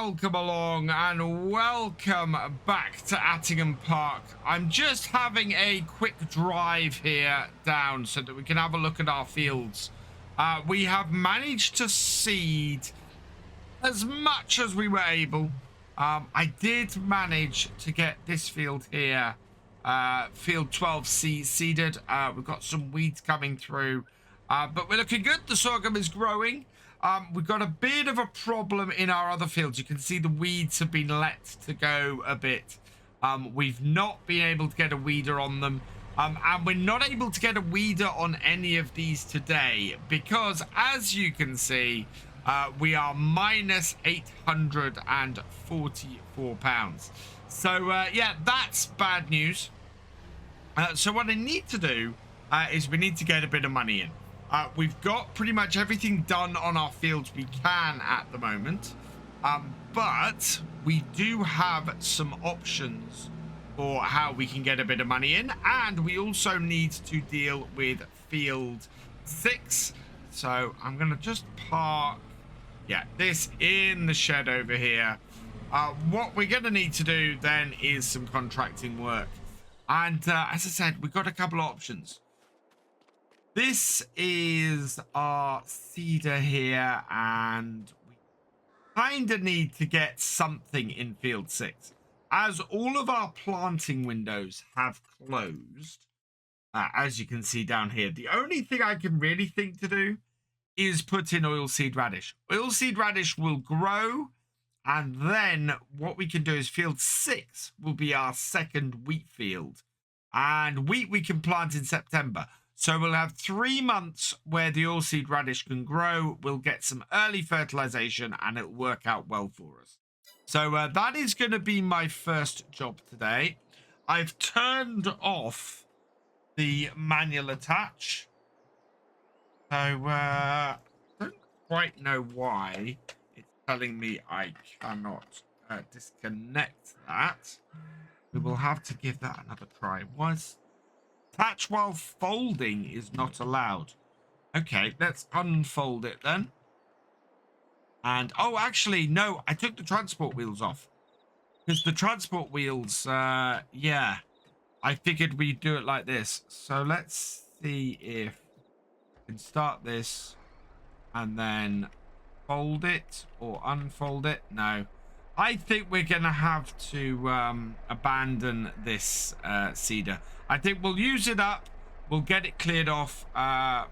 welcome along and welcome back to Attingham Park. I'm just having a quick drive here down so that we can have a look at our fields. We have managed to seed as much as we were able. I did manage to get this field here, field 12C seeded. We've got some weeds coming through, but we're looking good. The sorghum is growing. We've got a bit of a problem in our other fields. You can see the weeds have been let to go a bit. We've not been able to get a weeder on them. And we're not able to get a weeder on any of these today because, as you can see, we are minus 844 pounds. So, yeah, that's bad news. So what I need to do is we need to get a bit of money in. We've got pretty much everything done on our fields we can at the moment, but we do have some options for how we can get a bit of money in, and we also need to deal with field 6. So I'm going to just park this in the shed over here. What we're going to need to do then is some contracting work, and as I said, we've got a couple of options. This is our cedar here, and we kind of need to get something in field 6. As all of our planting windows have closed, as you can see down here, the only thing I can really think to do is put in oilseed radish. Oilseed radish will grow, and then what we can do is field 6 will be our second wheat field. And wheat we can plant in September. So we'll have 3 months where the oilseed radish can grow. We'll get some early fertilization and it'll work out well for us. So that is going to be my first job today. I've turned off the manual attach. So I don't quite know why it's telling me I cannot disconnect that. We will have to give that another try. Attach while folding is not allowed. Okay, let's unfold it then. And, oh, actually, no, I took the transport wheels off. Because the transport wheels, yeah, I figured we'd do it like this. So let's see if we can start this and then fold it or unfold it. No. I think we're going to have to abandon this cedar. I think we'll use it up. We'll get it cleared off.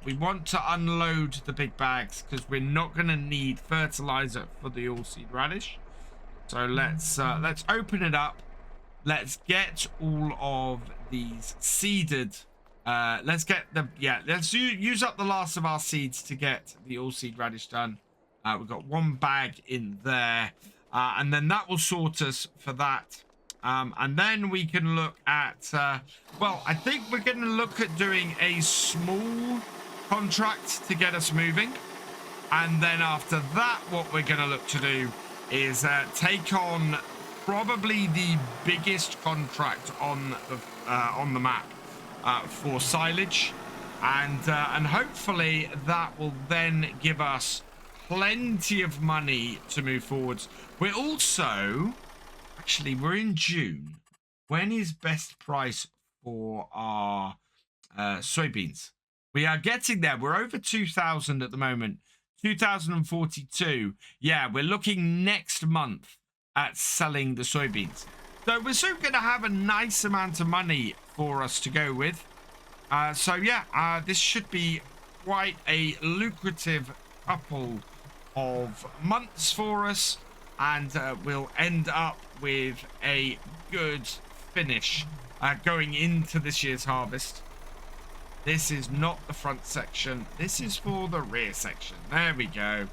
We want to unload the big bags because we're not going to need fertilizer for the oilseed radish. So let's open it up. Let's get all of these seeded. Let's get the let's use up the last of our seeds to get the oilseed radish done. We've got 1 bag in there. And then that will sort us for that. And then we can look at, well, I think we're going to look at doing a small contract to get us moving. And then after that, what we're going to look to do is take on probably the biggest contract on the map for silage. And hopefully that will then give us plenty of money to move forwards. We're also, actually, we're in June. When is best price for our soybeans? We are getting there. We're over 2,000 at the moment. 2,042. Yeah, we're looking next month at selling the soybeans. So we're soon going to have a nice amount of money for us to go with. So yeah, this should be quite a lucrative couple of months for us, and we'll end up with a good finish going into this year's harvest. This is not the front section, this is for the rear section. There we go.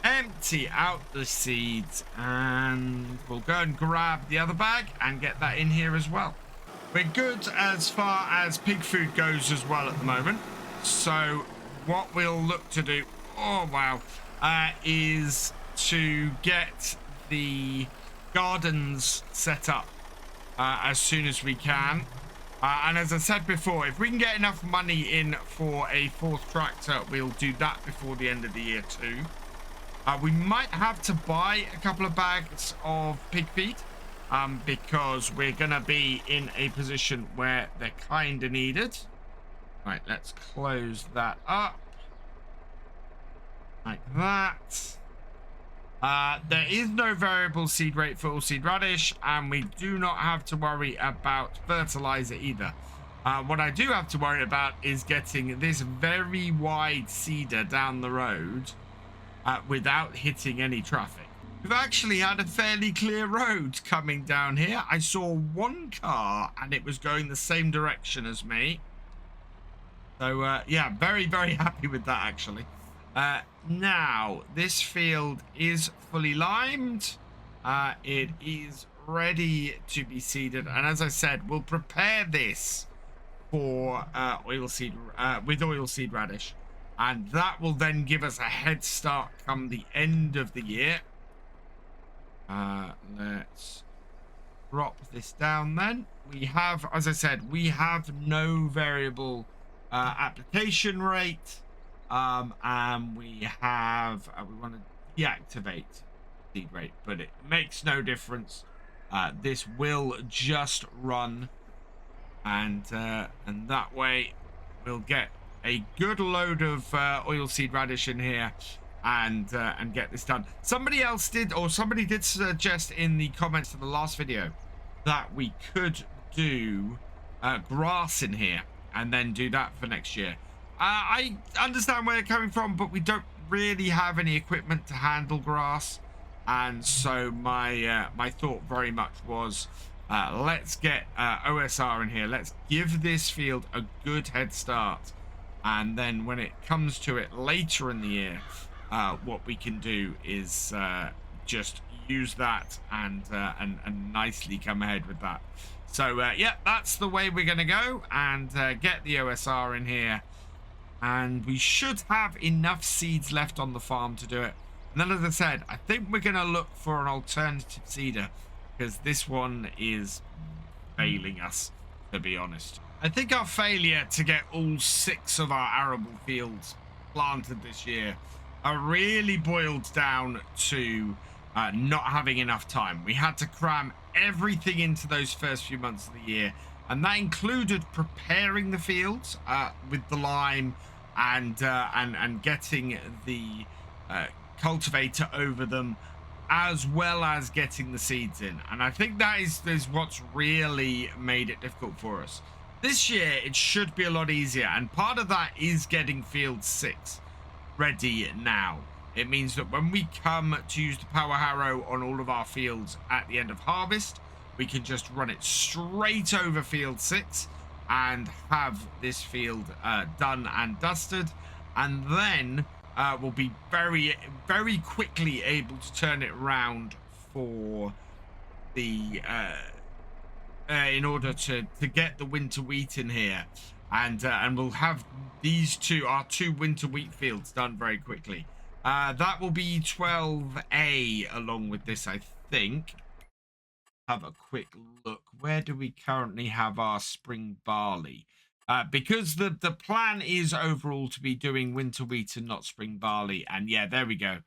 Empty out the seeds, and we'll go and grab the other bag and get that in here as well. We're good as far as pig food goes as well at the moment. So what we'll look to do, oh wow, is to get the gardens set up as soon as we can. And as I said before, if we can get enough money in for a 4th tractor, we'll do that before the end of the year too. We might have to buy a couple of bags of pig feed because we're going to be in a position where they're kind of needed. Right, let's close that up. Like that. There is no variable seed rate for all seed radish, and we do not have to worry about fertilizer either. What I do have to worry about is getting this very wide seeder down the road without hitting any traffic. We've actually had a fairly clear road coming down here. I saw one car and it was going the same direction as me. So yeah, very, very happy with that actually. Now, this field is fully limed. It is ready to be seeded. And as I said, we'll prepare this for with oilseed radish. And that will then give us a head start come the end of the year. Let's drop this down then. We have, as I said, we have no variable application rate. And we have, we want to deactivate seed rate, but it makes no difference. This will just run, and that way we'll get a good load of oilseed radish in here, and get this done. Somebody did suggest in the comments to the last video that we could do grass in here and then do that for next year. I understand where you're coming from, but we don't really have any equipment to handle grass, and so my thought very much was let's get OSR in here. Let's give this field a good head start, and then when it comes to it later in the year, what we can do is just use that and nicely come ahead with that. So yeah, that's the way we're going to go, and get the OSR in here. And we should have enough seeds left on the farm to do it. And then, as I said, I think we're going to look for an alternative seeder, because this one is failing us, to be honest. I think our failure to get all 6 of our arable fields planted this year are really boiled down to not having enough time. We had to cram everything into those first few months of the year, and that included preparing the fields with the lime and getting the cultivator over them, as well as getting the seeds in. And I think that is what's really made it difficult for us. This year it should be a lot easier, and part of that is getting field 6 ready now. It means that when we come to use the power harrow on all of our fields at the end of harvest, we can just run it straight over field 6 and have this field done and dusted, and then we'll be very, very quickly able to turn it around for the in order to get the winter wheat in here, and we'll have our two winter wheat fields done very quickly. That will be 12A along with this, I think. Have a quick look. Where do we currently have our spring barley? Because the plan is overall to be doing winter wheat and not spring barley. And yeah, there we go.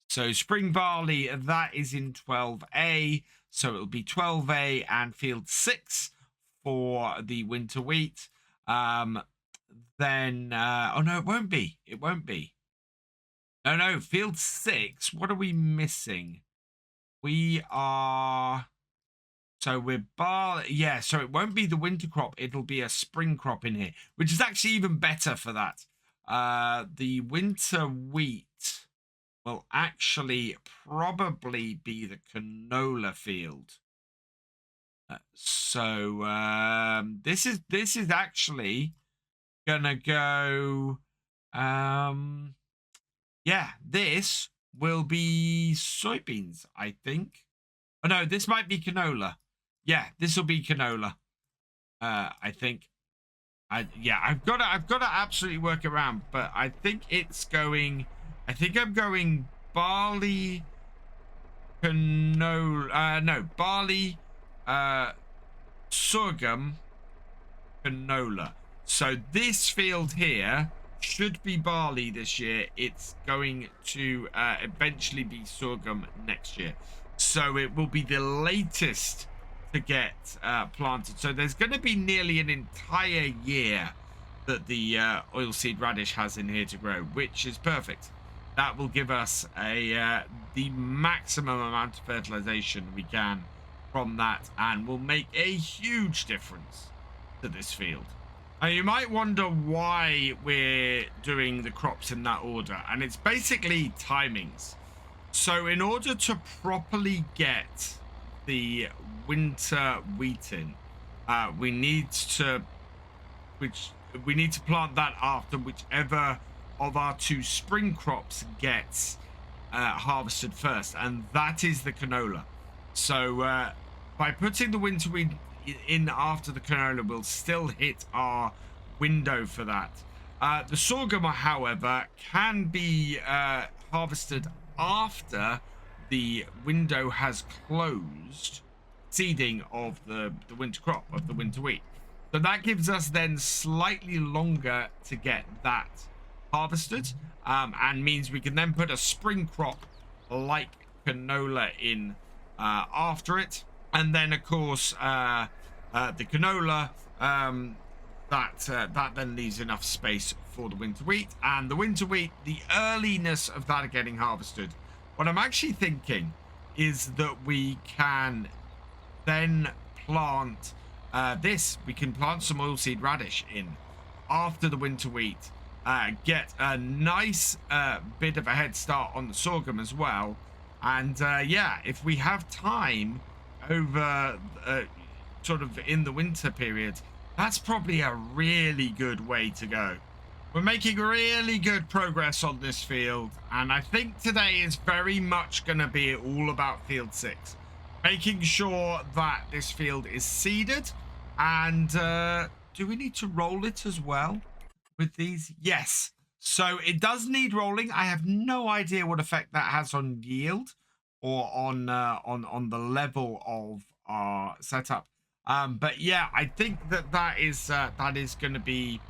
So spring barley, that is in 12A. So it'll be 12A and field 6 for the winter wheat. Then, oh no, it won't be. It won't be. No, field 6. What are we missing? We are... So we're yeah, so it won't be the winter crop. It'll be a spring crop in here, which is actually even better for that. The winter wheat will actually probably be the canola field. This is actually gonna go. Yeah, this will be soybeans, I think. Oh no, this might be canola. Yeah, this will be canola. I think. Yeah, I've got to absolutely work around, but I think it's going. I think I'm going barley, canola. No, barley, sorghum, canola. So this field here should be barley this year. It's going to eventually be sorghum next year. So it will be the latest to get planted. So there's going to be nearly an entire year that the oilseed radish has in here to grow, which is perfect. That will give us the maximum amount of fertilization we can from that, and will make a huge difference to this field. Now, you might wonder why we're doing the crops in that order, and it's basically timings. So in order to properly get the winter wheat in, we need to plant that after whichever of our two spring crops gets harvested first, and that is the canola. So by putting the winter wheat in after the canola, we'll still hit our window for that. The sorghum, however, can be harvested after the window has closed, seeding of the winter crop, of the winter wheat. So that gives us then slightly longer to get that harvested, and means we can then put a spring crop like canola in after it. And then, of course, the canola, that then leaves enough space for the winter wheat. And the winter wheat, the earliness of that getting harvested, what I'm actually thinking is that we can then plant we can plant some oilseed radish in after the winter wheat, get a nice bit of a head start on the sorghum as well. And yeah, if we have time over sort of in the winter period, that's probably a really good way to go. We're making really good progress on this field, and I think today is very much going to be all about field 6, making sure that this field is seeded. And do we need to roll it as well with these? Yes. So it does need rolling. I have no idea what effect that has on yield or on the level of our setup. But yeah, I think that is going to be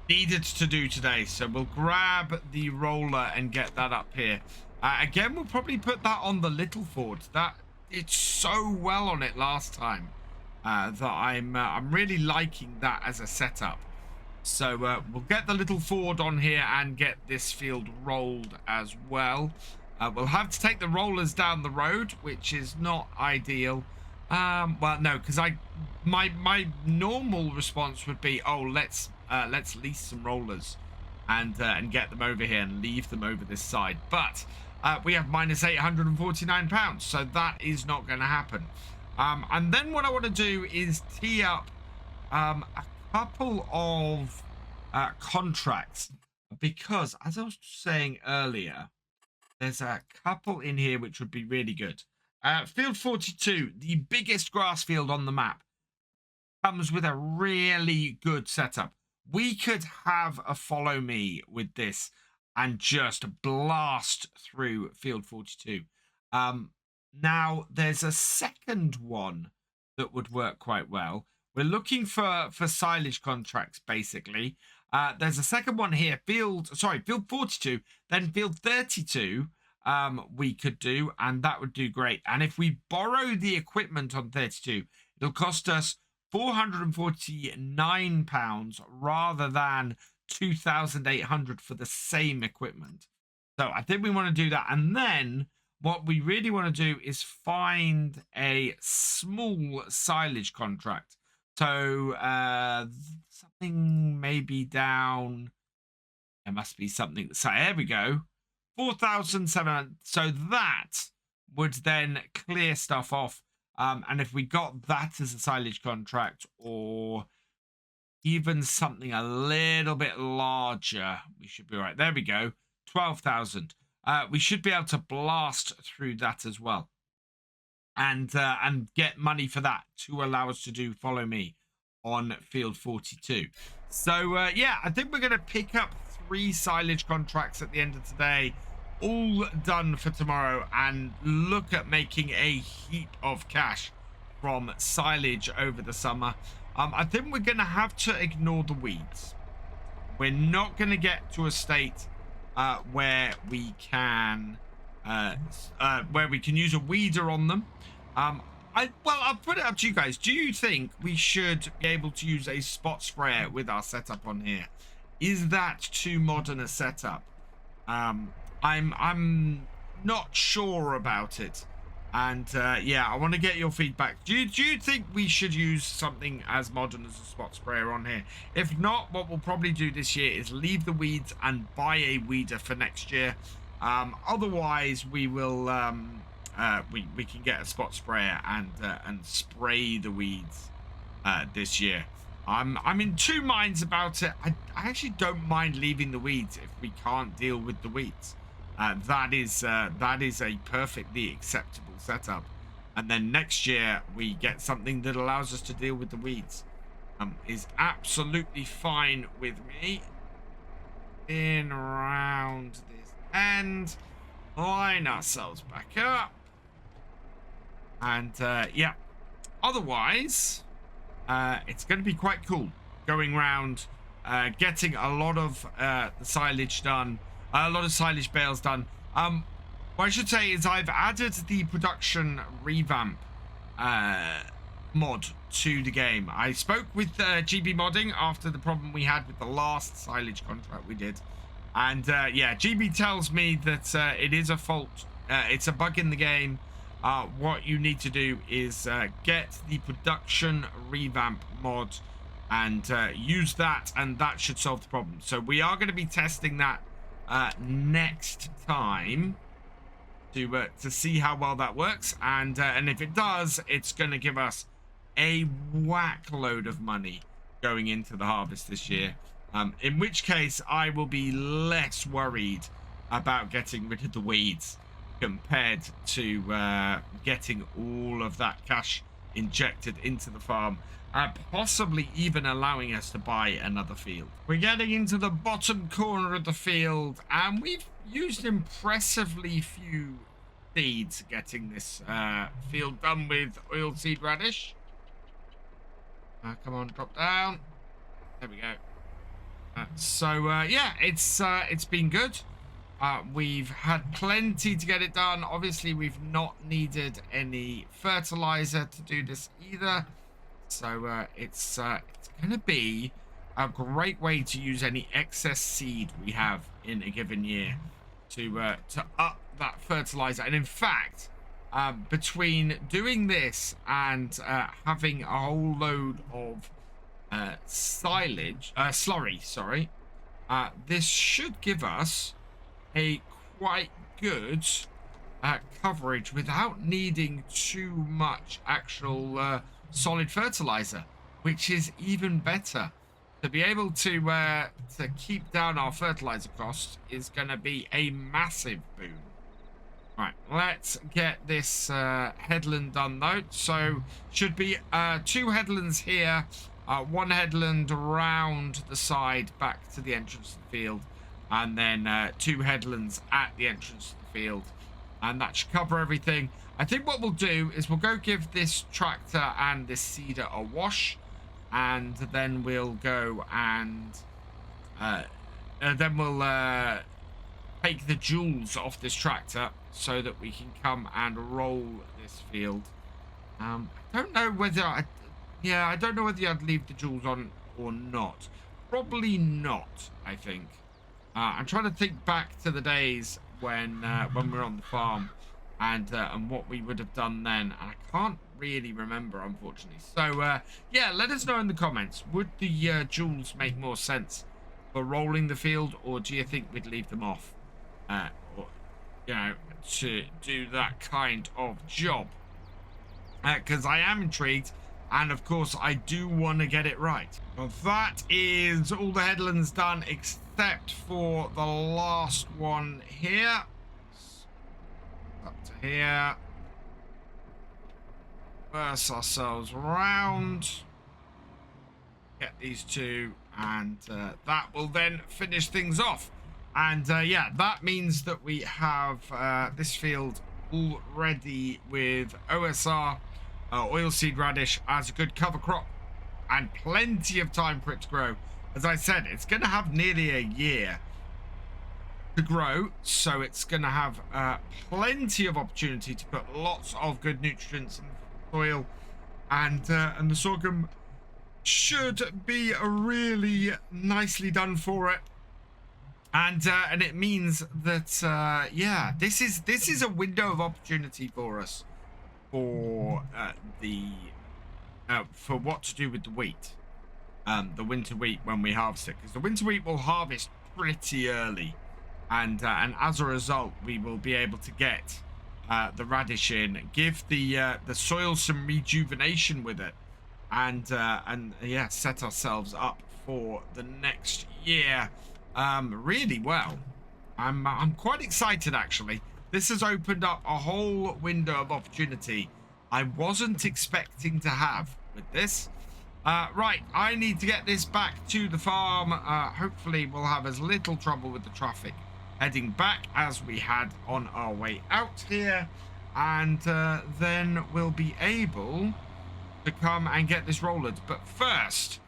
needed to do today. So we'll grab the roller and get that up here. Again, we'll probably put that on the little Ford. That did so well on it last time that I'm really liking that as a setup. So we'll get the little Ford on here and get this field rolled as well. We'll have to take the rollers down the road, which is not ideal. Well, no, because my normal response would be, oh, let's lease some rollers and get them over here and leave them over this side. But we have minus £849, so that is not going to happen. And then what I want to do is tee up a couple of contracts, because as I was saying earlier, there's a couple in here which would be really good. Field 42, the biggest grass field on the map, comes with a really good setup. We could have a follow me with this and just blast through field 42. Now, there's a second one that would work quite well. We're looking for silage contracts, basically. There's a second one here, field 42, then field 32 we could do, and that would do great. And if we borrow the equipment on 32, it'll cost us £449 rather than 2,800 for the same equipment. So I think we want to do that. And then what we really want to do is find a small silage contract. So something maybe down, there must be something. So there we go, 4,700. So that would then clear stuff off. And if we got that as a silage contract, or even something a little bit larger, we should be right. There we go, 12,000. We should be able to blast through that as well, and get money for that to allow us to do follow me on field 42. So yeah, I think we're going to pick up 3 silage contracts at the end of today, all done for tomorrow, and look at making a heap of cash from silage over the summer. I think we're going to have to ignore the weeds We're not going to get to a state where we can use a weeder on them. I'll put it up to you guys. Do you think we should be able to use a spot sprayer with our setup on here? Is that too modern a setup? I'm not sure about it. And yeah, I want to get your feedback. Do you think we should use something as modern as a spot sprayer on here? If not, what we'll probably do this year is leave the weeds and buy a weeder for next year. Otherwise, we will we can get a spot sprayer and spray the weeds this year. I'm in two minds about it. I actually don't mind leaving the weeds if we can't deal with the weeds. That is a perfectly acceptable setup. And then next year we get something that allows us to deal with the weeds. Is absolutely fine with me. In around this end, line ourselves back up, and yeah. Otherwise, it's going to be quite cool going around, getting a lot of the silage done. A lot of silage bales done. What I should say is I've added the production revamp mod to the game. I spoke with GB Modding after the problem we had with the last silage contract we did. And yeah, GB tells me that it is a fault. It's a bug in the game. What you need to do is get the production revamp mod and use that, and that should solve the problem. So we are going to be testing that next time to see how well that works, and if it does, it's going to give us a whack load of money going into the harvest this year, in which case I will be less worried about getting rid of the weeds compared to getting all of that cash injected into the farm, possibly even allowing us to buy another field. We're getting into the bottom corner of the field, and we've used impressively few seeds getting this field done with oilseed radish. Come on, drop down. There we go. So yeah, it's been good. We've had plenty to get it done. Obviously, we've not needed any fertilizer to do this either. So it's going to be a great way to use any excess seed we have in a given year to up that fertilizer. And in fact, between doing this and having a whole load of slurry, sorry, this should give us a quite good coverage without needing too much actual solid fertilizer, which is even better. To be able to keep down our fertilizer costs is going to be a massive boon. Right, let's get this headland done though. So should be 2 headlands here, 1 headland around the side back to the entrance of the field, and then 2 headlands at the entrance of the field, and that should cover everything. I think what we'll do is we'll go give this tractor and this seeder a wash, and then we'll go and then we'll take the jewels off this tractor so that we can come and roll this field. I don't know whether I don't know whether I'd leave the jewels on or not. Probably not, I think. I'm trying to think back to the days when we were on the farm and what we would have done then, and I can't really remember, unfortunately. So yeah, let us know in the comments. Would the jewels make more sense for rolling the field, or do you think we'd leave them off, or, you know, to do that kind of job? Because I am intrigued, and of course I do want to get it right. Well, that is all the headlands done except for the last one here. Up to here. Reverse ourselves around. Get these 2, and that will then finish things off. And yeah, that means that we have this field all ready with OSR, oilseed radish, as a good cover crop, and plenty of time for it to grow. as I said, it's going to have nearly a year to grow, so it's going to have plenty of opportunity to put lots of good nutrients in the soil, and the sorghum should be really nicely done for it. And it means that yeah, this is a window of opportunity for us for for what to do with the wheat, the winter wheat when we harvest it, because the winter wheat will harvest pretty early, and as a result we will be able to get the radish in, give the soil some rejuvenation with it, and yeah, set ourselves up for the next year really well. I'm quite excited, actually. This has opened up a whole window of opportunity I wasn't expecting to have with this. Right, I need to get this back to the farm. Hopefully we'll have as little trouble with the traffic heading back as we had on our way out here, and then we'll be able to come and get this rollered. But first,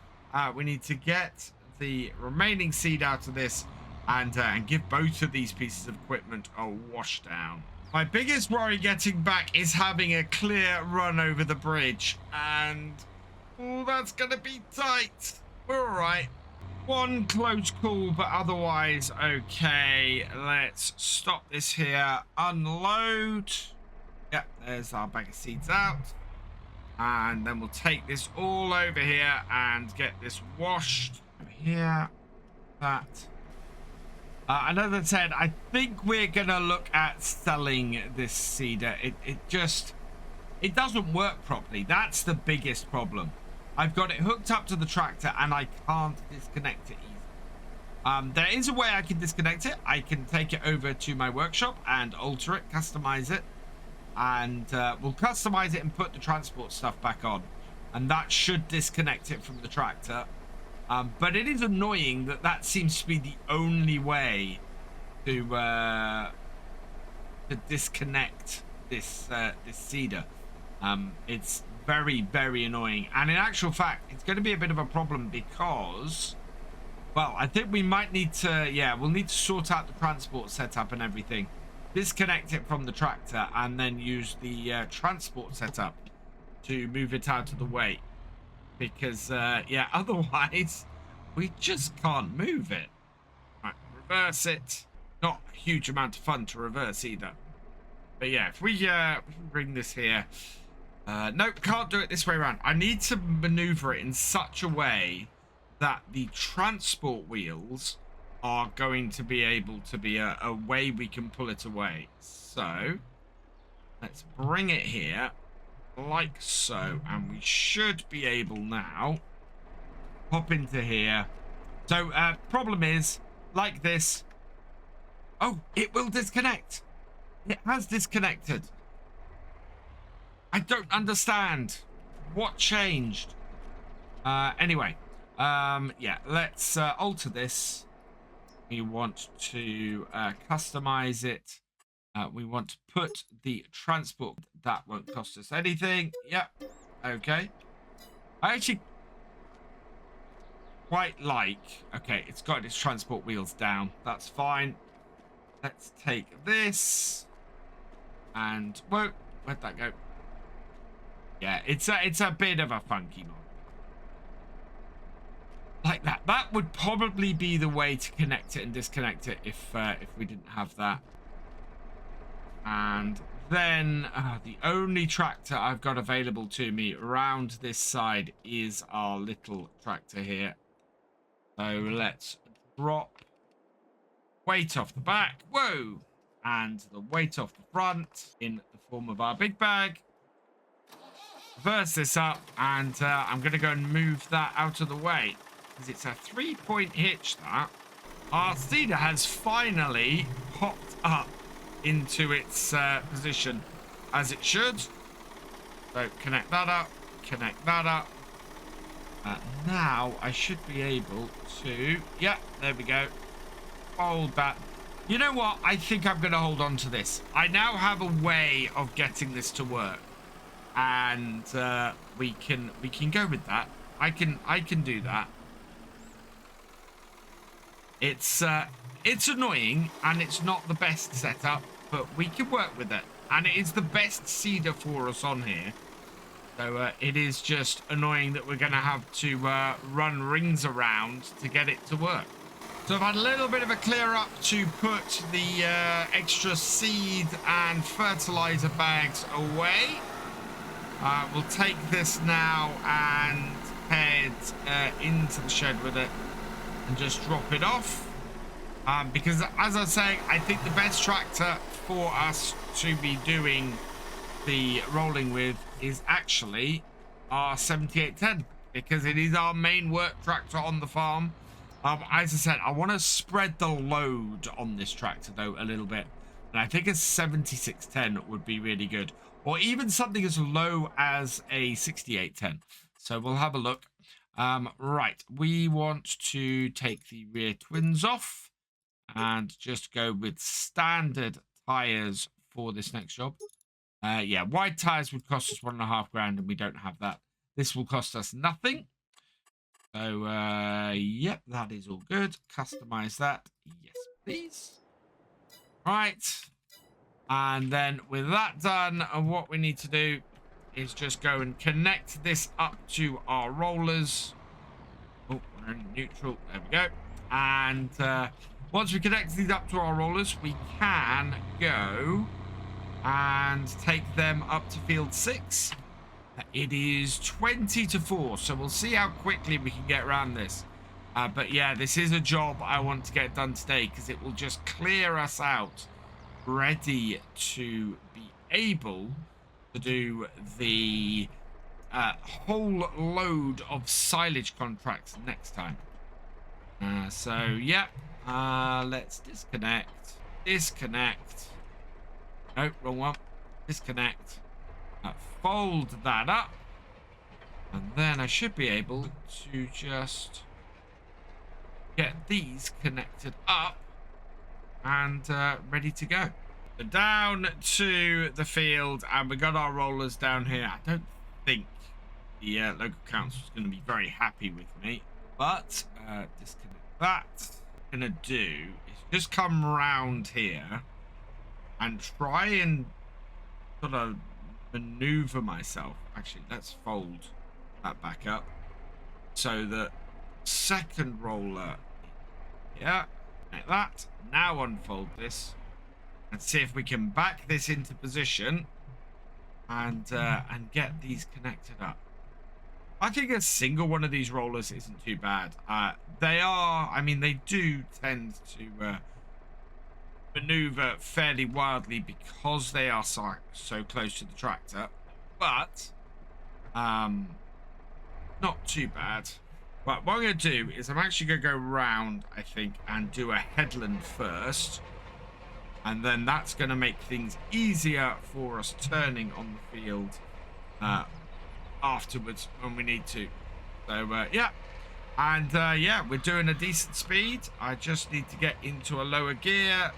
we need to get the remaining seed out of this, and give both of these pieces of equipment a wash down. My biggest worry getting back is having a clear run over the bridge, and oh, that's gonna be tight. We're all right. One close call, but otherwise okay. Let's stop this here, unload. Yep, there's our bag of seeds out, and then we'll take this all over here and get this washed over here. That and as I said, I think we're gonna look at selling this seeder. It doesn't work properly. That's the biggest problem. I've got it hooked up to the tractor and I can't disconnect it easily. There is a way I can disconnect it. I can take it over to my workshop and alter it, customize it, and we'll customize it and put the transport stuff back on, and that should disconnect it from the tractor. But it is annoying that that seems to be the only way to disconnect this this seeder. It's very, very annoying, and in actual fact it's going to be a bit of a problem because, well, I think we might need to, yeah, we'll need to sort out the transport setup and everything, disconnect it from the tractor, and then use the transport setup to move it out of the way, because yeah, otherwise we just can't move it. Right, reverse it. Not a huge amount of fun to reverse either, but yeah, if we bring this here. Nope, can't do it this way around. I need to maneuver it in such a way that the transport wheels are going to be able to be a way we can pull it away. So let's bring it here like so, and we should be able now pop into here. So problem is, like this, oh, it will disconnect. It has disconnected. I don't understand what changed. Anyway, yeah, let's alter this. We want to customize it. We want to put the transport. That won't cost us anything. Yep. Okay. I actually quite like, okay, it's got its transport wheels down. That's fine. Let's take this. And, whoa, where'd that go? Yeah, it's a bit of a funky one. Like that. That would probably be the way to connect it and disconnect it if we didn't have that. And then the only tractor I've got available to me around this side is our little tractor here. So let's drop weight off the back. Whoa! And the weight off the front in the form of our big bag. Reverse this up, and I'm going to go and move that out of the way, because it's a 3-point hitch that. Our seeder has finally popped up into its position, as it should. So connect that up, connect that up. Now I should be able to, yeah, there we go. Hold that. You know what? I think I'm going to hold on to this. I now have a way of getting this to work. And we can go with that. I can do that. It's annoying and it's not the best setup, but we can work with it. And it is the best seeder for us on here. So it is just annoying that we're going to have to run rings around to get it to work. So I've had a little bit of a clear up to put the extra seed and fertilizer bags away. We'll take this now and head into the shed with it and just drop it off. Because as I was saying, I think the best tractor for us to be doing the rolling with is actually our 7810, because it is our main work tractor on the farm. As I said, I want to spread the load on this tractor though a little bit, and I think a 7610 would be really good, or even something as low as a 6810. So we'll have a look. Right, we want to take the rear twins off and just go with standard tires for this next job. Yeah, wide tires would cost us $1.5 grand, and we don't have that. This will cost us nothing. So, yep, that is all good. Customize that. Yes, please. Right. And then with that done, what we need to do is just go and connect this up to our rollers. Oh, we're in neutral. There we go. And once we connect these up to our rollers, we can go and take them up to field 6. It is 20 to 4, so we'll see how quickly we can get around this. But yeah, this is a job I want to get done today, because it will just clear us out, ready to be able to do the whole load of silage contracts next time. So yeah, let's disconnect. Nope, wrong one. Disconnect. Fold that up. And then I should be able to just get these connected up and ready to go. So down to the field, and we got our rollers down here. I don't think the local council is going to be very happy with me, but disconnect that. What I'm going to do is just come round here and try and sort of maneuver myself. Actually, let's fold that back up so that second roller, yeah, like that. Now unfold this and see if we can back this into position and get these connected up. I think a single one of these rollers isn't too bad. They are, I mean, they do tend to maneuver fairly wildly because they are so close to the tractor, but not too bad. But what I'm going to do is I'm actually going to go round, I think, and do a headland first, and then that's going to make things easier for us turning on the field afterwards when we need to. So yeah, and yeah, we're doing a decent speed. I just need to get into a lower gear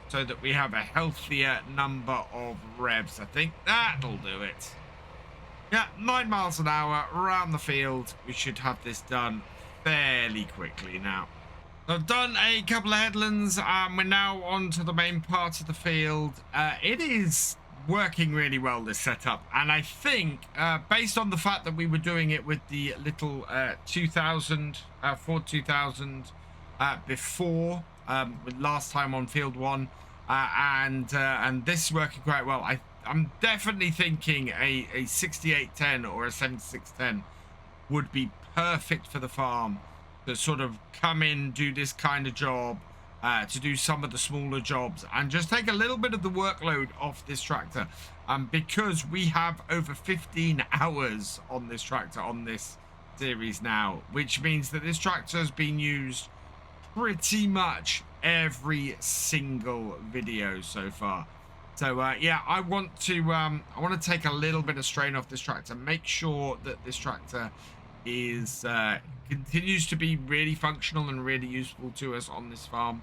so that we have a healthier number of revs. I think that'll do it. Yeah, 9 miles an hour around the field. We should have this done fairly quickly now. I've done a couple of headlands. We're now on to the main part of the field. It is working really well, this setup. And I think, based on the fact that we were doing it with the little 2000, Ford 2000 before, with last time on field 1, and this is working quite well. I'm definitely thinking a 6810 or a 7610 would be perfect for the farm to sort of come in, do this kind of job, to do some of the smaller jobs and just take a little bit of the workload off this tractor, because we have over 15 hours on this tractor on this series now, which means that this tractor has been used pretty much every single video so far. So yeah, I want to take a little bit of strain off this tractor, make sure that this tractor is continues to be really functional and really useful to us on this farm,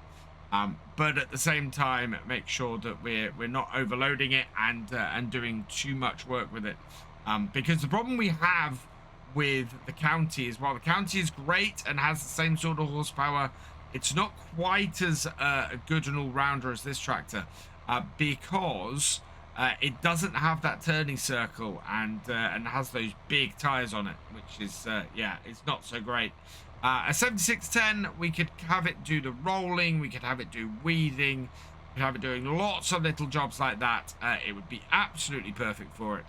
but at the same time make sure that we're not overloading it and doing too much work with it, because the problem we have with the county is, while the county is great and has the same sort of horsepower it's not quite as good an all-rounder as this tractor because it doesn't have that turning circle and has those big tires on it, which is yeah, it's not so great. A 7610, we could have it do the rolling, we could have it do weeding, we could have it doing lots of little jobs like that. It would be absolutely perfect for it.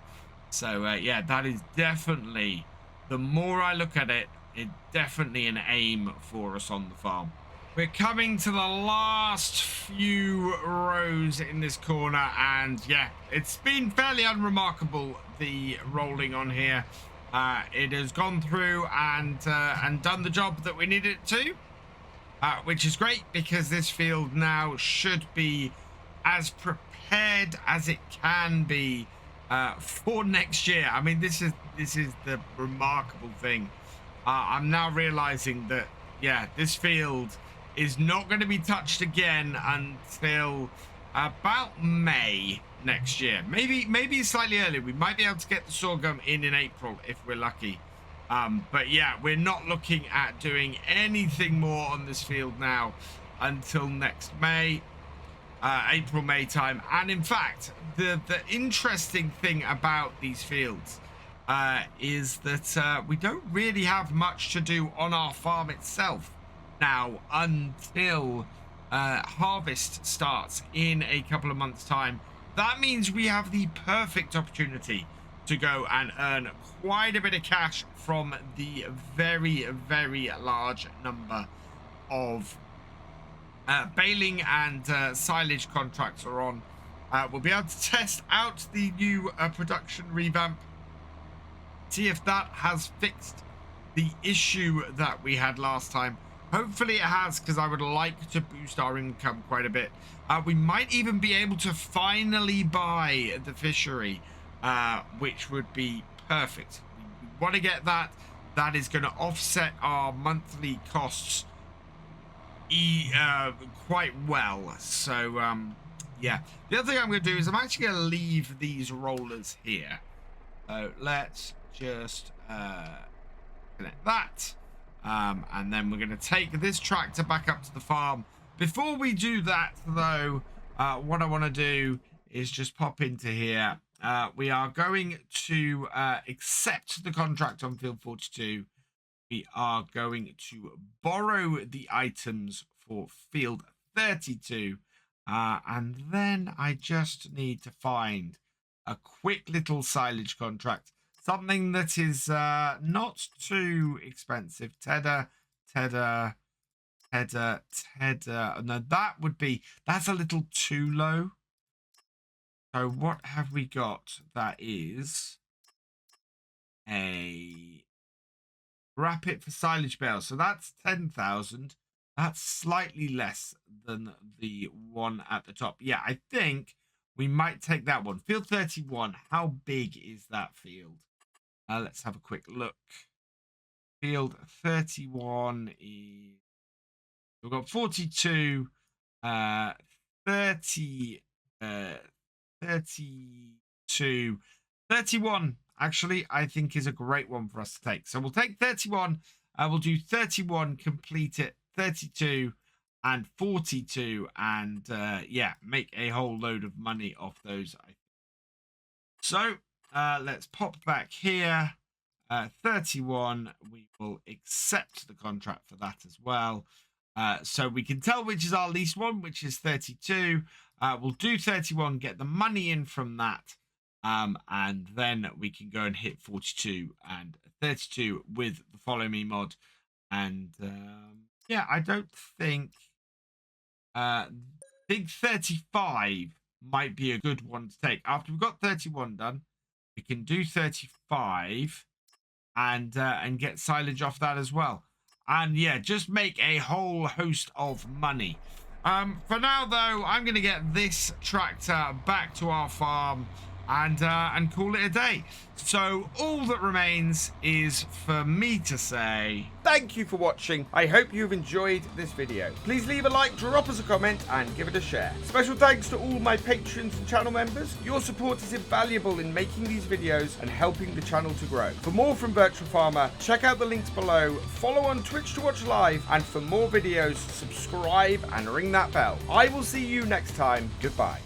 So yeah, that is definitely, the more I look at it, it's definitely an aim for us on the farm. We're coming to the last few rows in this corner, and yeah, it's been fairly unremarkable, the rolling on here. It has gone through and done the job that we needed it to, which is great because this field now should be as prepared as it can be for next year. I mean, this is the remarkable thing. I'm now realizing that, yeah, this field is not going to be touched again until about May next year. Maybe slightly earlier. We might be able to get the sorghum in April if we're lucky. But yeah, we're not looking at doing anything more on this field now until next May, April, May time. And in fact, the interesting thing about these fields is that we don't really have much to do on our farm itself now until harvest starts in a couple of months' time. That means we have the perfect opportunity to go and earn quite a bit of cash from the very, very large number of baling and silage contracts are on. We'll be able to test out the new production revamp, see if that has fixed the issue that we had last time. Hopefully it has, because I would like to boost our income quite a bit. We might even be able to finally buy the fishery, which would be perfect. We want to get that. That is going to offset our monthly costs quite well. So, yeah. The other thing I'm going to do is I'm actually going to leave these rollers here. So let's just connect that. And then we're going to take this tractor back up to the farm. Before we do that, though, what I want to do is just pop into here. We are going to accept the contract on field 42. We are going to borrow the items for field 32. And then I just need to find a quick little silage contract. Something that is not too expensive. Tedder. No, that's a little too low. So what have we got? That is a wrap it for silage bales. So that's 10,000. That's slightly less than the one at the top. Yeah, I think we might take that one. Field 31. How big is that field? Let's have a quick look. Field 31 is... We've got 42, 30, 32, 31, actually, I think is a great one for us to take. So we'll take 31. We'll do 31, complete it, 32, and 42, and yeah, make a whole load of money off those. So let's pop back here. 31, we will accept the contract for that as well. So we can tell which is our least one, which is 32. We'll do 31, get the money in from that, and then we can go and hit 42 and 32 with the Follow Me mod. And yeah, I don't think... I think 35 might be a good one to take. After we've got 31 done, we can do 35 and get silage off that as well. And yeah, just make a whole host of money. For now, though, I'm going to get this tractor back to our farm. and call it a day. So all that remains is for me to say thank you for watching. I hope you've enjoyed this video. Please leave a like, drop us a comment, and give it a share. Special thanks to all my patrons and channel members. Your support is invaluable in making these videos and helping the channel to grow. For more from Virtual Farmer, check out the links below, follow on Twitch to watch live, and for more videos, subscribe and ring that bell. I will see you next time. Goodbye.